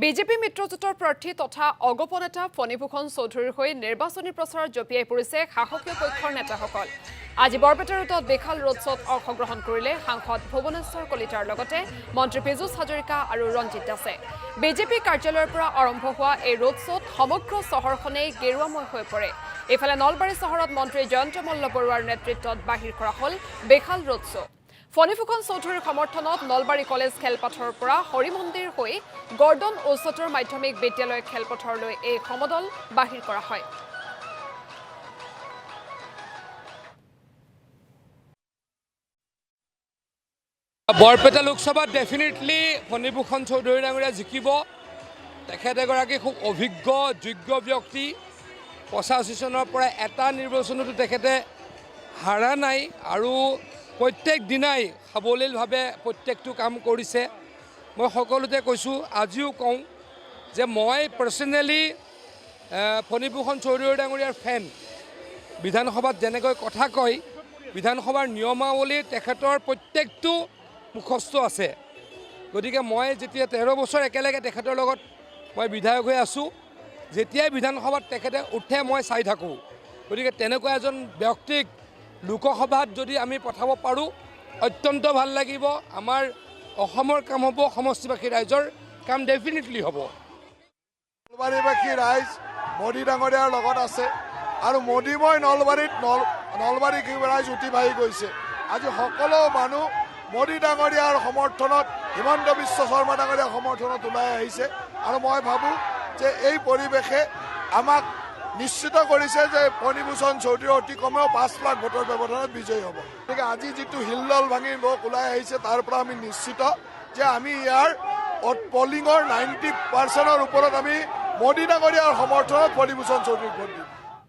BJP মিত্ৰজোঁটৰ প্ৰাৰ্থী তথা অগপ নেতা ফণীভূষণ চৌধুৰীৰ হৈ নিৰ্বাচনী প্ৰচাৰত জঁপিয়াই পৰিছে শাসকীয় পক্ষৰ নেতাসকল। আজি বৰপেটা ৰোডত বিশাল ৰোড শ্ব'ত অংশগ্ৰহণ কৰিলে সাংসদ ভুৱনেশ্বৰ কলিতাৰ লগতে মন্ত্ৰী পীযুষ হাজৰিকা আৰু ৰঞ্জিত দাসে। বিজেপি কাৰ্যালয়ৰ পৰা আৰম্ভ হোৱা এই ৰোড শ্ব'ত সমগ্ৰ চহৰখনেই গেৰুৱাময় হৈ পৰে। ইফালে নলবাৰী চহৰত মন্ত্ৰী জয়ন্ত মল্ল বৰুৱাৰ নেতৃত্বত বাহিৰ কৰা হ'ল বিশাল ৰোড শ্ব'। ফণীভূষণ চৌধুৰীৰ সমৰ্থনত নলবাৰী কলেজ খেলপথাৰৰ পৰা হৰি মন্দিৰ হৈ গৰ্ডন উচ্চতৰ মাধ্যমিক বিদ্যালয় খেলপথাৰলৈ এই সমদল বাহিৰ কৰা হয়। বৰপেটা লোকসভাত ডেফিনেটলি ফণীভূষণ চৌধুৰী ডাঙৰীয়া জিকিব। তেখেত এগৰাকী খুব অভিজ্ঞ যোগ্য ব্যক্তি। 85 চনৰ পৰা এটা নিৰ্বাচনতো তেখেতে হাৰা নাই আৰু প্ৰত্যেক দিনাই সাৱলীলভাৱে প্ৰত্যেকটো কাম কৰিছে। মই সকলোতে কৈছোঁ, আজিও কওঁ যে মই পাৰ্চনেলি ফণীভূষণ চৌধুৰী ডাঙৰীয়াৰ ফেন। বিধানসভাত যেনেকৈ কথা কয়, বিধানসভাৰ নিয়মাৱলীৰ তেখেতৰ প্ৰত্যেকটো মুখস্থ আছে। গতিকে মই যেতিয়া 13 বছৰ একেলগে তেখেতৰ লগত মই বিধায়ক হৈ আছোঁ, যেতিয়াই বিধানসভাত তেখেতে উঠে মই চাই থাকোঁ। গতিকে তেনেকুৱা এজন ব্যক্তিক লোকসভাত যদি আমি পঠাব পাৰোঁ অত্যন্ত ভাল লাগিব। আমাৰ অসমৰ কাম হ'ব, সমষ্টিবাসী ৰাইজৰ কাম ডেফিনেটলি হ'ব। নলবাৰীবাসী ৰাইজ মোদী ডাঙৰীয়াৰ লগত আছে আৰু মোদীময় নলবাৰী ৰাইজ উঠি বাঢ়ি গৈছে। আজি সকলো মানুহ মোদী ডাঙৰীয়াৰ সমৰ্থনত, হিমন্ত বিশ্ব শৰ্মা ডাঙৰীয়াৰ সমৰ্থনত ওলাই আহিছে আৰু মই ভাবোঁ যে এই পৰিৱেশে আমাক নিশ্চিত কৰিছে যে ফণীভূষণ চৌধুৰী অতি কমেও 5 লাখ ভোটৰ ব্যৱধানত বিজয়ী হ'ব। গতিকে আজি যিটো হিলদল ভাঙি লোক ওলাই আহিছে তাৰ পৰা আমি নিশ্চিত যে আমি ইয়াৰ পলিঙৰ 90% ওপৰত আমি মোদী ডাঙৰীয়াৰ সমৰ্থনত ফণীভূষণ চৌধুৰীক ভোট দিম।